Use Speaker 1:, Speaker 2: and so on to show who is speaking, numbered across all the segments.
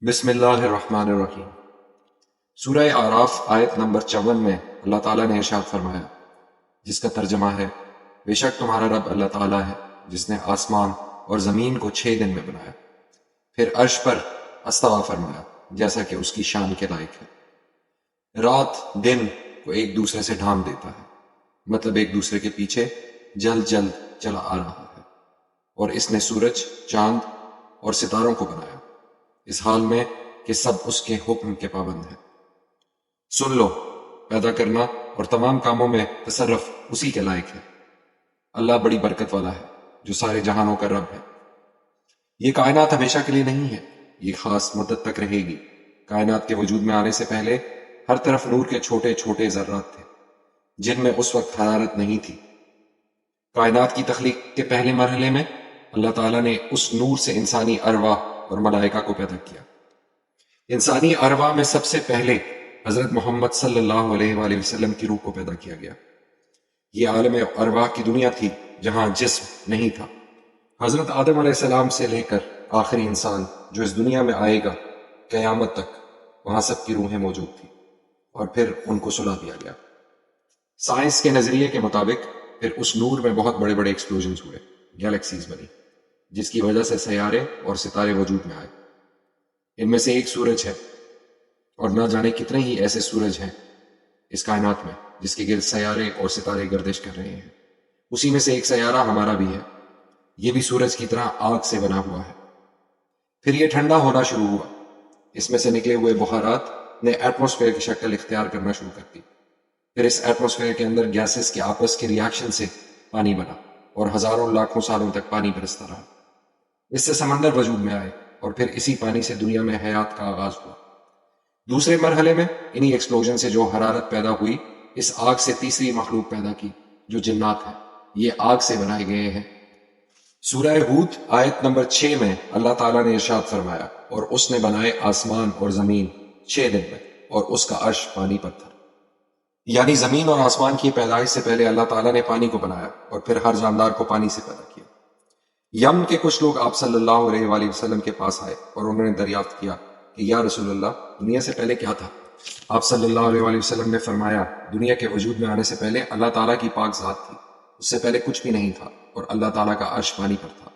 Speaker 1: بسم اللہ الرحمن الرحیم۔ سورہ اعراف آیت نمبر 54 میں اللہ تعالیٰ نے ارشاد فرمایا، جس کا ترجمہ ہے، بے شک تمہارا رب اللہ تعالیٰ ہے جس نے آسمان اور زمین کو 6 دن میں بنایا، پھر عرش پر استویٰ فرمایا جیسا کہ اس کی شان کے لائق ہے۔ رات دن کو ایک دوسرے سے ڈھانپ دیتا ہے، مطلب ایک دوسرے کے پیچھے جلد جلد چلا آ رہا ہے، اور اس نے سورج، چاند اور ستاروں کو بنایا اس حال میں کہ سب اس کے حکم کے پابند ہیں۔ سن لو، پیدا کرنا اور تمام کاموں میں تصرف اسی کے لائق ہے۔ اللہ بڑی برکت والا ہے جو سارے جہانوں کا رب ہے۔ یہ کائنات ہمیشہ کے لیے نہیں ہے، یہ خاص مدت تک رہے گی۔ کائنات کے وجود میں آنے سے پہلے ہر طرف نور کے چھوٹے چھوٹے ذرات تھے جن میں اس وقت حرارت نہیں تھی۔ کائنات کی تخلیق کے پہلے مرحلے میں اللہ تعالیٰ نے اس نور سے انسانی ارواح اور ملائکہ کو پیدا کیا۔ انسانی ارواح میں سب سے پہلے حضرت محمد صلی اللہ علیہ وآلہ وسلم کی روح کو پیدا کیا گیا۔ یہ عالم ارواح کی دنیا تھی جہاں جسم نہیں تھا۔ حضرت آدم علیہ السلام سے لے کر آخری انسان جو اس دنیا میں آئے گا قیامت تک، وہاں سب کی روحیں موجود تھیں، اور پھر ان کو سلا دیا گیا۔ سائنس کے نظریے کے مطابق پھر اس نور میں بہت بڑے بڑے ایکسپلوژنز ہوئے، گیلیکسیز بنی، جس کی وجہ سے سیارے اور ستارے وجود میں آئے۔ ان میں سے ایک سورج ہے، اور نہ جانے کتنے ہی ایسے سورج ہیں اس کائنات میں جس کے گرد سیارے اور ستارے گردش کر رہے ہیں۔ اسی میں سے ایک سیارہ ہمارا بھی ہے، یہ بھی سورج کی طرح آگ سے بنا ہوا ہے۔ پھر یہ ٹھنڈا ہونا شروع ہوا، اس میں سے نکلے ہوئے بخارات نے ایٹماسفیئر کی شکل اختیار کرنا شروع کر دی۔ پھر اس ایٹماسفیئر کے اندر گیسز کے آپس کے ریاکشن سے پانی بنا، اور ہزاروں لاکھوں سالوں تک پانی برستا رہا۔ اس سے سمندر وجود میں آئے، اور پھر اسی پانی سے دنیا میں حیات کا آغاز ہوا۔ دوسرے مرحلے میں انہی ایکسپلوژن سے جو حرارت پیدا ہوئی، اس آگ سے تیسری مخلوق پیدا کی جو جنات ہیں، یہ آگ سے بنائے گئے ہیں۔ سورہ ہود آیت نمبر 6 میں اللہ تعالیٰ نے ارشاد فرمایا، اور اس نے بنائے آسمان اور زمین 6 دن میں، اور اس کا عرش پانی پر تھا۔ یعنی زمین اور آسمان کی پیدائش سے پہلے اللہ تعالیٰ نے پانی کو بنایا، اور پھر ہر جاندار کو پانی سے پیدا کیا۔ یمن کے کچھ لوگ آپ صلی اللہ علیہ وآلہ وسلم کے پاس آئے، اور انہوں نے دریافت کیا کہ یا رسول اللہ، دنیا سے پہلے کیا تھا؟ آپ صلی اللہ علیہ وآلہ وسلم نے فرمایا، دنیا کے وجود میں آنے سے پہلے اللہ تعالیٰ کی پاک ذات تھی، اس سے پہلے کچھ بھی نہیں تھا، اور اللہ تعالیٰ کا عرش پانی پر تھا۔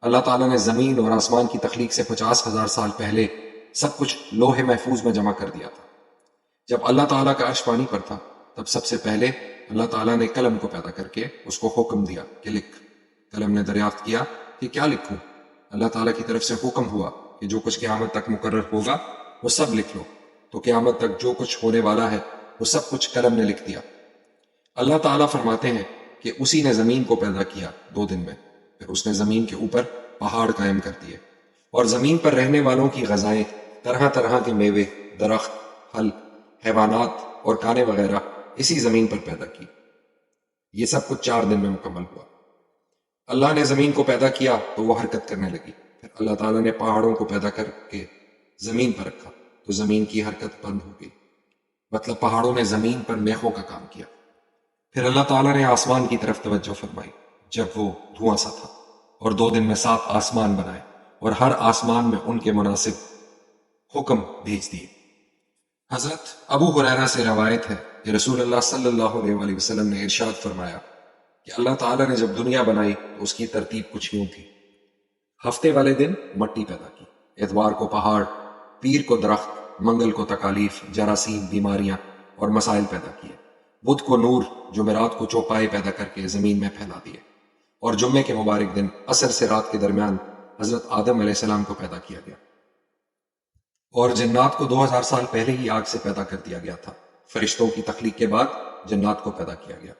Speaker 1: اللہ تعالیٰ نے زمین اور آسمان کی تخلیق سے 50,000 سال پہلے سب کچھ لوح محفوظ میں جمع کر دیا تھا۔ جب اللہ تعالیٰ کا عرش پانی پر تھا، تب سب سے پہلے اللہ تعالیٰ نے قلم کو پیدا کر کے اس کو حکم دیا کہ لکھ۔ قلم نے دریافت کیا کہ کیا لکھوں؟ اللہ تعالیٰ کی طرف سے حکم ہوا کہ جو کچھ قیامت تک مقرر ہوگا وہ سب لکھ لو۔ تو قیامت تک جو کچھ ہونے والا ہے وہ سب کچھ قلم نے لکھ دیا۔ اللہ تعالیٰ فرماتے ہیں کہ اسی نے زمین کو پیدا کیا 2 دن میں، پھر اس نے زمین کے اوپر پہاڑ قائم کر دیے، اور زمین پر رہنے والوں کی غذائیں، طرح طرح کے میوے، درخت، پھل، حیوانات اور کانے وغیرہ اسی زمین پر پیدا کی۔ یہ سب کچھ 4 دن میں مکمل ہوا۔ اللہ نے زمین کو پیدا کیا تو وہ حرکت کرنے لگی۔ پھر اللہ تعالیٰ نے پہاڑوں کو پیدا کر کے زمین پر رکھا تو زمین کی حرکت بند ہو گئی، مطلب پہاڑوں نے زمین پر میخوں کا کام کیا۔ پھر اللہ تعالیٰ نے آسمان کی طرف توجہ فرمائی جب وہ دھواں سا تھا، اور 2 دن میں 7 آسمان بنائے، اور ہر آسمان میں ان کے مناسب حکم بھیج دیے۔ حضرت ابو ہریرہ سے روایت ہے کہ رسول اللہ صلی اللہ علیہ وآلہ وسلم نے ارشاد فرمایا کہ اللہ تعالیٰ نے جب دنیا بنائی تو اس کی ترتیب کچھ یوں تھی۔ ہفتے والے دن مٹی پیدا کی، اتوار کو پہاڑ، پیر کو درخت، منگل کو تکالیف، جراثیم، بیماریاں اور مسائل پیدا کیے، بدھ کو نور، جمعرات کو چوپائے پیدا کر کے زمین میں پھیلا دیے، اور جمعے کے مبارک دن عصر سے رات کے درمیان حضرت آدم علیہ السلام کو پیدا کیا گیا، اور جنات کو 2000 سال پہلے ہی آگ سے پیدا کر دیا گیا تھا۔ فرشتوں کی تخلیق کے بعد جنات کو پیدا کیا گیا۔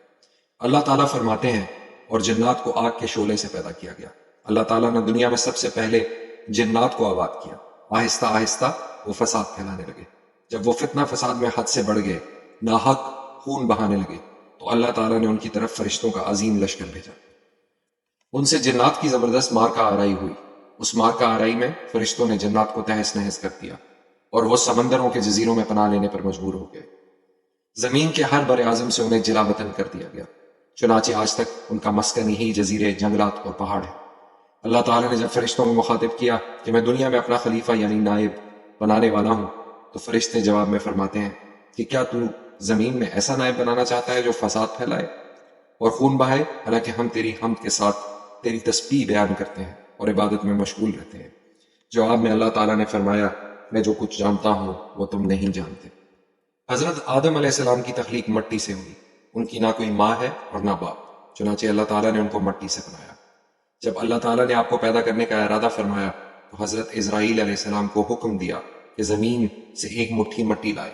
Speaker 1: اللہ تعالیٰ فرماتے ہیں، اور جنات کو آگ کے شعلے سے پیدا کیا گیا۔ اللہ تعالیٰ نے دنیا میں سب سے پہلے جنات کو آباد کیا۔ آہستہ آہستہ وہ فساد پھیلانے لگے۔ جب وہ فتنہ فساد میں حد سے بڑھ گئے، ناحق خون بہانے لگے، تو اللہ تعالیٰ نے ان کی طرف فرشتوں کا عظیم لشکر بھیجا۔ ان سے جنات کی زبردست مارکہ آرائی ہوئی۔ اس مارکہ آرائی میں فرشتوں نے جنات کو تہس نہس کر دیا، اور وہ سمندروں کے جزیروں میں پناہ لینے پر مجبور ہو گئے۔ زمین کے ہر بر اعظم سے انہیں جلا وطن کر دیا گیا، چنانچہ آج تک ان کا مسکن یہی جزیرے، جنگلات اور پہاڑ ہے۔ اللہ تعالیٰ نے جب فرشتوں کو مخاطب کیا کہ میں دنیا میں اپنا خلیفہ یعنی نائب بنانے والا ہوں۔ تو فرشتے جواب میں فرماتے ہیں کہ کیا تو زمین میں ایسا نائب بنانا چاہتا ہے جو فساد پھیلائے اور خون بہائے، حالانکہ ہم تیری حمد کے ساتھ تیری تسبیح بیان کرتے ہیں اور عبادت میں مشغول رہتے ہیں۔ جواب میں اللہ تعالیٰ نے فرمایا میں جو کچھ جانتا ہوں وہ تم نہیں جانتے۔ حضرت آدم علیہ السلام کی تخلیق مٹی سے ہوئی۔ ان کی نہ کوئی ماں ہے اور نہ باپ، چنانچہ اللہ تعالیٰ نے ان کو مٹی سے بنایا۔ جب اللہ تعالیٰ نے آپ کو پیدا کرنے کا ارادہ فرمایا تو حضرت اسرائیل علیہ السلام کو حکم دیا کہ زمین سے ایک مٹھی مٹی لائے۔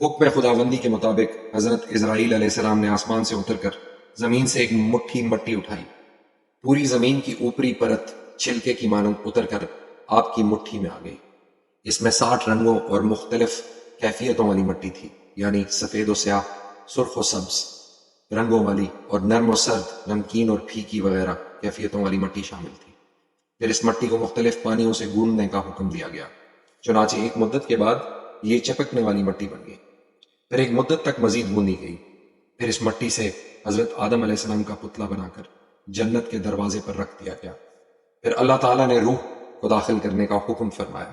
Speaker 1: حکم خداوندی کے مطابق حضرت اسرائیل علیہ السلام نے آسمان سے اتر کر زمین سے ایک مٹھی مٹی اٹھائی۔ پوری زمین کی اوپری پرت چھلکے کی مانند اتر کر آپ کی مٹھی میں آ گئی۔ اس میں 60 رنگوں اور مختلف کیفیتوں والی مٹی تھی، یعنی سفید و سیاہ، سرخ و سبز رنگوں والی اور نرم و سرد، نمکین اور پھیکی وغیرہ کیفیتوں والی مٹی شامل تھی۔ پھر اس مٹی کو مختلف پانیوں سے گوندنے کا حکم دیا گیا، چنانچہ ایک مدت کے بعد یہ چپکنے والی مٹی بن گئی۔ پھر ایک مدت تک مزید گوندی گئی۔ پھر اس مٹی سے حضرت آدم علیہ السلام کا پتلا بنا کر جنت کے دروازے پر رکھ دیا گیا۔ پھر اللہ تعالیٰ نے روح کو داخل کرنے کا حکم فرمایا۔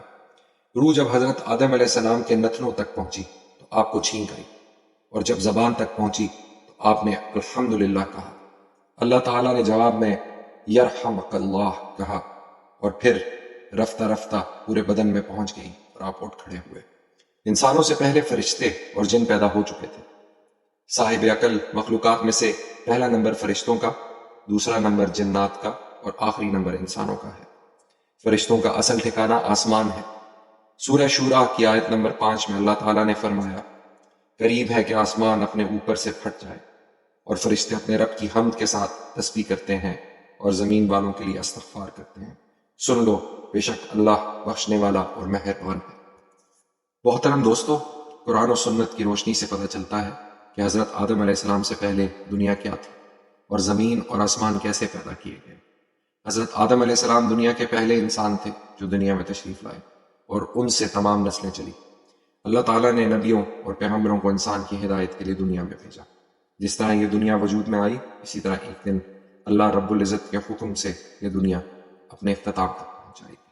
Speaker 1: روح جب حضرت آدم علیہ السلام کے نتنوں تک پہنچی تو آپ کو چھینک آئی، اور جب زبان تک پہنچی تو آپ نے الحمدللہ کہا۔ اللہ تعالیٰ نے جواب میں یرحمک اللہ کہا، اور پھر رفتہ رفتہ پورے بدن میں پہنچ گئی اور آپ اٹھ کھڑے ہوئے۔ انسانوں سے پہلے فرشتے اور جن پیدا ہو چکے تھے۔ صاحب عقل مخلوقات میں سے پہلا نمبر فرشتوں کا، دوسرا نمبر جنات کا اور آخری نمبر انسانوں کا ہے۔ فرشتوں کا اصل ٹھکانہ آسمان ہے۔ سورہ شورا کی آیت نمبر 5 میں اللہ تعالیٰ نے فرمایا قریب ہے کہ آسمان اپنے اوپر سے پھٹ جائے اور فرشتے اپنے رب کی حمد کے ساتھ تسبیح کرتے ہیں اور زمین والوں کے لیے استغفار کرتے ہیں۔ سن لو، بے شک اللہ بخشنے والا اور مہربان ہے۔ محترم دوستو، قرآن و سنت کی روشنی سے پتہ چلتا ہے کہ حضرت آدم علیہ السلام سے پہلے دنیا کیا تھی اور زمین اور آسمان کیسے پیدا کیے گئے۔ حضرت آدم علیہ السلام دنیا کے پہلے انسان تھے جو دنیا میں تشریف لائے، اور ان سے تمام نسلیں چلی۔ اللہ تعالیٰ نے نبیوں اور پیغمبروں کو انسان کی ہدایت کے لیے دنیا میں بھیجا۔ جس طرح یہ دنیا وجود میں آئی، اسی طرح ایک دن اللہ رب العزت کے حکم سے یہ دنیا اپنے اختتام تک پہنچائے گی۔